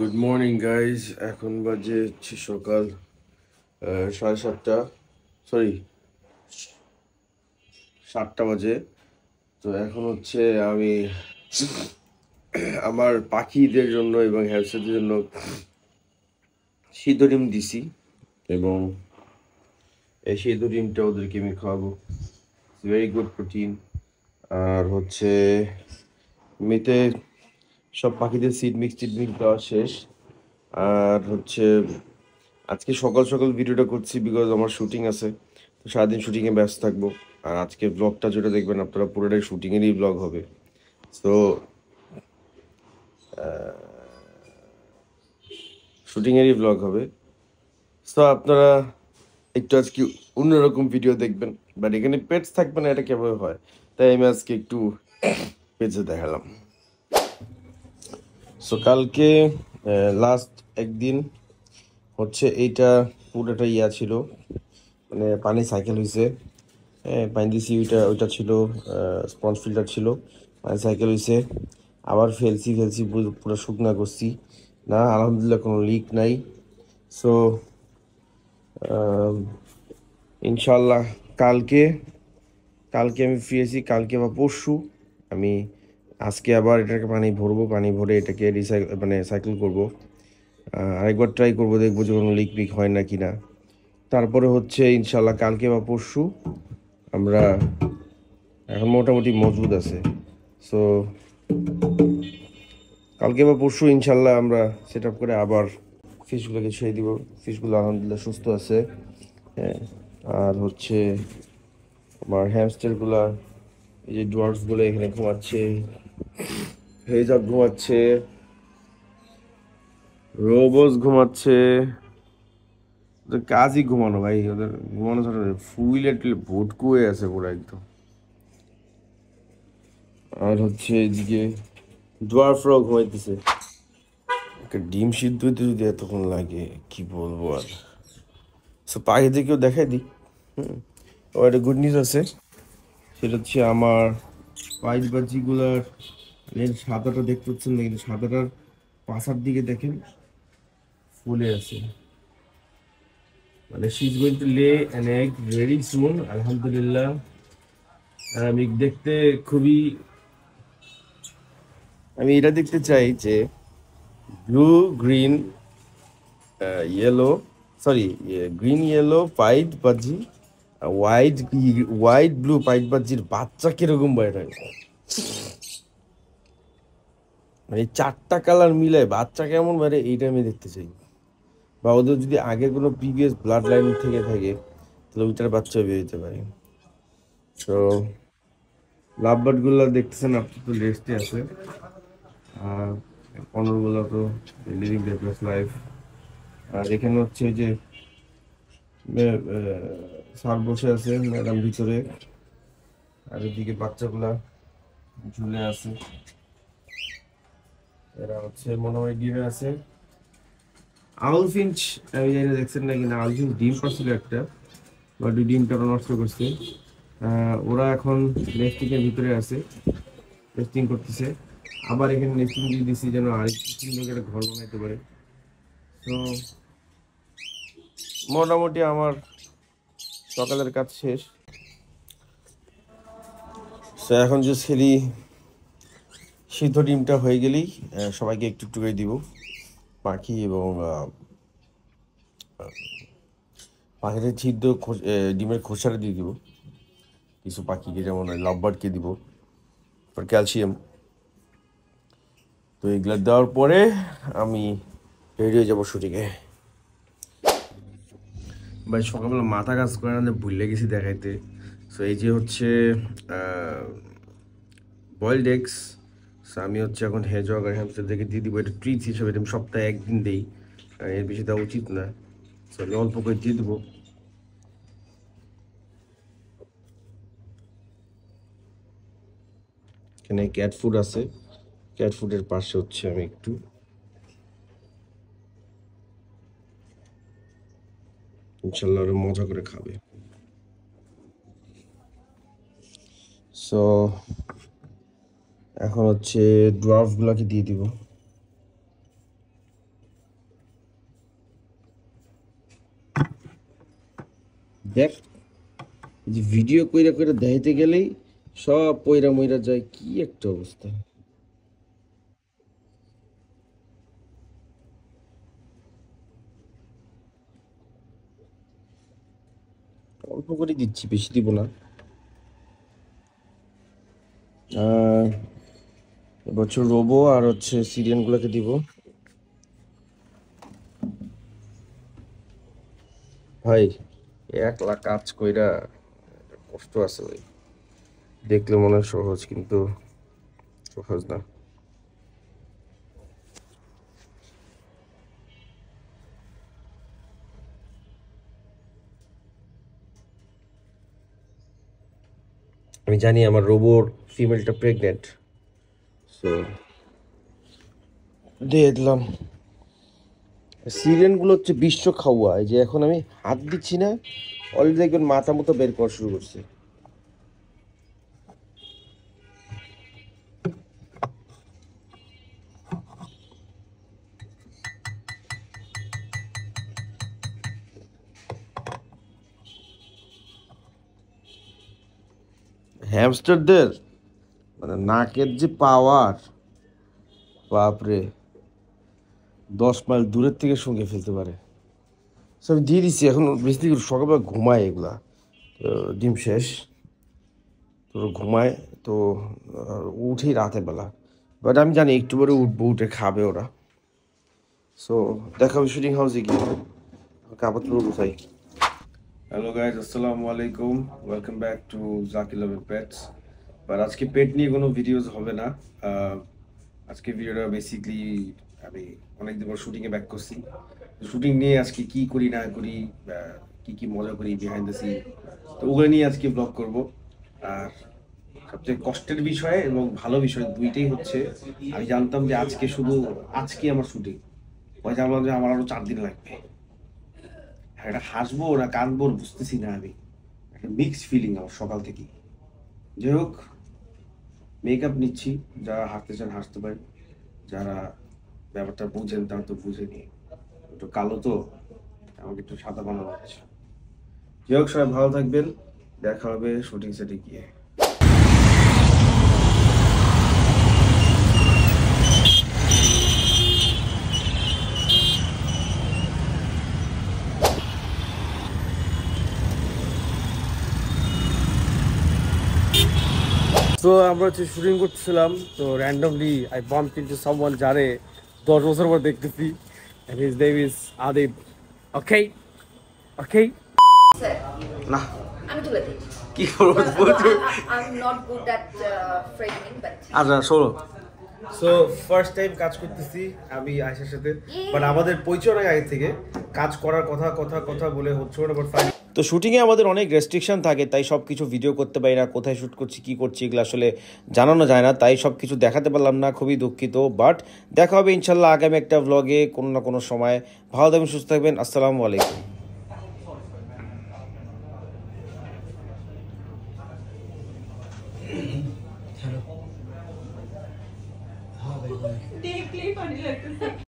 Good morning guys. এখন বাজে সকাল 7:30, সরি 7টা বাজে। তো এখন হচ্ছে আমি আমার পাখিদের জন্য এবং হ্যামস্টারদের জন্য সিদ্ধ ডিম দিছি এবং এই সিদ্ধ ডিমটা ওদেরকে আমি খাওয়াবো। Very good protein. আর হচ্ছে এমনিতে সব পাখিদের সিড মিক্স দেওয়া শেষ। আর হচ্ছে আজকে সকাল সকাল ভিডিওটা করছি বিকজ আমার শুটিং আছে, তো সারাদিন শুটিংয়ে ব্যস্ত থাকবো। আর আজকে ব্লগটা যেটা দেখবেন আপনারা পুরোটাই শুটিংয়েরই ব্লগ হবে। তো শুটিংয়েরই ব্লগ হবে। তো আপনারা একটু আজকে অন্যরকম ভিডিও দেখবেন, বাট এখানে পেটস থাকবে না, এটা কেমন হয়, তাই আমি আজকে একটু পেটসে দেখালাম। সো কালকে লাস্ট একদিন হচ্ছে এইটা পুরোটা ছিল, মানে পানি সাইকেল হয়েছে। পানি দিছি, ওইটা ছিল স্পঞ্জ ফিল্টার ছিল, পানি সাইকেল হয়েছে। আবার ফেলছি পুরো শুকনা করছি, না আলহামদুলিল্লাহ কোনো লিক নাই। সো ইনশাল্লাহ কালকে কালকে আমি ফ্রি আছি। কালকে বা পরশু আমি আজকে আবার এটাকে পানি ভরে এটাকে সাইকেল করবো। আরেকবার ট্রাই করবো, দেখবো যে কোনো লিক পিক হয় না কিনা। তারপরে হচ্ছে ইনশাল্লাহ কালকে বা পরশু আমরা, এখন মোটামুটি মজবুত আছে। সো কালকে বা পরশু ইনশাল্লাহ আমরা সেট আপ করে আবার ফিশগুলোকে ছেড়ে দিব। ফিশগুলো আলহামদুলিল্লাহ সুস্থ আছে। হ্যাঁ, আর হচ্ছে আমার হ্যামস্টারগুলা, এই যে ডোয়ার্সগুলো এখানে ঘুমাচ্ছে, হেজাব ঘুমাচ্ছে, রোবস ঘুমাচ্ছে। ওদের কাজই ঘুমানো ভাই, ওদের ঘুমানো ছাড়া ফুইলে টুইলে ভুটকু হয়ে আছে পুরো একদম। আর হচ্ছে এদিকে ডোয়ার্ফরাও ঘুমাইতেছে। একটা ডিম সিদ্ধ হইতে যদি এতক্ষণ লাগে কি বলবো আর। সো পাখিদেরকেও দেখাই দিই। ও একটা গুড নিউজ আছে, সেটা হচ্ছে আমার পাইস বাজিগুলার সাদাটা দেখতে পাচ্ছেন না, কিন্তু সাদাটার পাশার দিকে দেখেন ফুলে আছে। মানে শি ইজ গোইং টু লে অ্যান এগ ভেরি সুন আলহামদুলিল্লাহ। আর আমি দেখতে খুবই, আমি এটা দেখতে চাই যে blue green yellow, sorry green yellow পাইট বাজি, হোয়াইট হোয়াইট ব্লু পাইট বাজির বাচ্চা কিরকম বাইর হয়, মানে চারটা কালার মিলে বাচ্চা কেমন বাইরে এইটা আমি দেখতে চাই। বা ওদের যদি আগে কোনো প্রিভিয়াস ব্লাড লাইন থেকে থাকে তাহলে ওইটার বাচ্চা বেরোতে পারে। তো লাভবার্ড গুলো দেখতেছেন আপনি, তো রেস্টে আছে। আর অনরগুলো তো লিভিং দেয়ার বেস্ট লাইফ। আর এখানে হচ্ছে যে স্যার বসে আছে, ম্যাডাম ভিতরে, আর এদিকে বাচ্চাগুলা ঝুলে আছে। এরা হচ্ছে মনে হয় ডিমে আছে। আউল ফিঞ্চ, আমি জানি না দেখছেন না কিনা, আউল ফিঞ্চ ডিম পাচ্ছিল একটা, বাট ওই ডিমটা ওরা নষ্ট করছে। ওরা এখন নেস্টিং এর ভিতরে আছে, নেস্টিং করতেছে। আবার এখানে নেস্টিং দিয়ে দিচ্ছি যেন আরেকটু সুন্দর করে ঘর বানাইতে পারে। তো মোটামুটি আমার সকালের কাজ শেষ। তো এখন যে ছেলি সিদ্ধ ডিমটা হয়ে গেলেই সবাইকে একটু একটু করে দিব, পাখি এবং পাখিদের সিদ্ধ ডিমের খোসাটা দিয়ে দিব কিছু পাখিকে, যেমন লাভবার্ডকে দিব, আর ক্যালসিয়াম। তো এগুলো দেওয়ার পরে আমি রেডি হয়ে যাবো শুটিংয়ে। ভাই সকালবেলা মাথা কাজ করে না, ভুলে গেছি দেখাইতে। সো এই যে হচ্ছে বয়েলড এগস। আমি হচ্ছে এখন হেজগ আর হ্যামস্টারদেরকে দিয়ে দিব, এটা ট্রিট হিসেবে, এটা আমি সপ্তাহে একদিন দিই, এর বেশি দেওয়া উচিত না। সো আমি অল্প করে দিয়ে দেবো। এখানে ক্যাট ফুড আছে, ক্যাট ফুডের পাশে হচ্ছে আমি একটু, ইনশাল্লাহ ওরা মজা করে খাবে। সো এখন হচ্ছে ড্রাফটগুলোকে দিয়ে দিব। দেখ, যে ভিডিও কইরা কইরা দেখাইতে গেলেই সব পয়রা মইরা যায়, কি একটা অবস্থা। অল্প করে দিচ্ছি, বেশি দিব না। এবছর রোবো আর হচ্ছে সিরিয়ানগুলোকে দিব। ভাই একলা কাজ কইরা কষ্ট আছে ভাই, দেখলে মনে হয় সহজ, কিন্তু সহজ না। আমি জানি আমার রোবোর ফিমেলটা প্রেগনেন্ট, সো দিয়ে দিলাম। সিরিয়ানগুলো হচ্ছে বিশ্ব খাওয়া, এই যে এখন আমি হাত দিচ্ছি না, অলরেডি দেখবেন মাথা মতো বের করা শুরু করছে। হ্যামস্টারদের মানে নাকের যে পাওয়ার, বাপরে, 10 মাইল দূরের থেকে শুঁকে ফেলতে পারে। সো আমি দিয়ে দিচ্ছি, এখন বেশি সকালবেলা ঘুমায় এগুলা, তো ডিম শেষ, তো ঘুমায়, তো উঠেই রাতের বেলা, বাট আমি জানি একটু পরে উঠবো, উঠে খাবে ওরা। সো দেখা হবে শুটিং হাউসে গিয়ে, কাপড় চোপড় গুছাই। হ্যালো গাইজ, আসসালামু আলাইকুম, ওয়েলকাম ব্যাক টু জাকির লাভের পেটস। বাট আজকে পেট নিয়ে কোনো ভিডিওস হবে না। আজকে ভিডিওটা বেসিকলি আমি অনেকদিন পর শুটিংয়ে ব্যাক করছি। শুটিং নিয়ে আজকে কি করি না করি, কি কি মজা করি বিহাইন্ড দ্য সিন, তো ওগুলো নিয়ে আজকে ব্লগ করব। আর সবচেয়ে কষ্টের বিষয় এবং ভালো বিষয় দুইটাই হচ্ছে, আমি জানতাম যে আজকে শুধু আজকে আমার শুটিং, পরে জানলাম যে আমার আরো 4 দিন লাগবে। এটা হাসবো না কাঁদবো বুঝতেছি না, আমি একটা মিক্সড ফিলিং আমার সকাল থেকেই। যাই হোক, মেকআপ নিচ্ছি, যারা হাসতে চান হাসতে পারেন, যারা ব্যাপারটা বুঝেন তারা তো বুঝে নিয়ে, একটু কালো তো আমাকে একটু সাদা বানানো হচ্ছে। যাই হোক, সবাই ভালো থাকবেন, দেখা হবে শুটিং সেটে গিয়ে। তো আমরা হচ্ছে শুটিং করতেছিলাম, তো randomly I bumped into someone যারে 10 বছর পর দেখতেছি, and his name is Adib. Okay, okay. Sir, না আমি তুলে দিই। কি করবো বলছো? I'm not good at framing, but আচ্ছা শোনো, সো ফার্স্ট টাইম কাজ করতেছি আমি আয়েশার সাথে, বাট আমাদের পরিচয় অনেক আগে থেকে, কাজ করার কথা কথা কথা বলে হচ্ছে না, বাট ফাইন। তো শুটিংয়ে আমাদের অনেক রেস্ট্রিকশন থাকে, তাই সব কিছু ভিডিও করতে পারি না, কোথায় শ্যুট করছি কী করছি এগুলো আসলে জানানো যায় না, তাই সব কিছু দেখাতে পারলাম না, খুবই দুঃখিত। বাট দেখা হবে ইনশাল্লাহ আগামী একটা ব্লগে কোনো না কোনো সময়। ভালো থাকবেন, সুস্থ থাকবেন, আসসালামু আলাইকুম।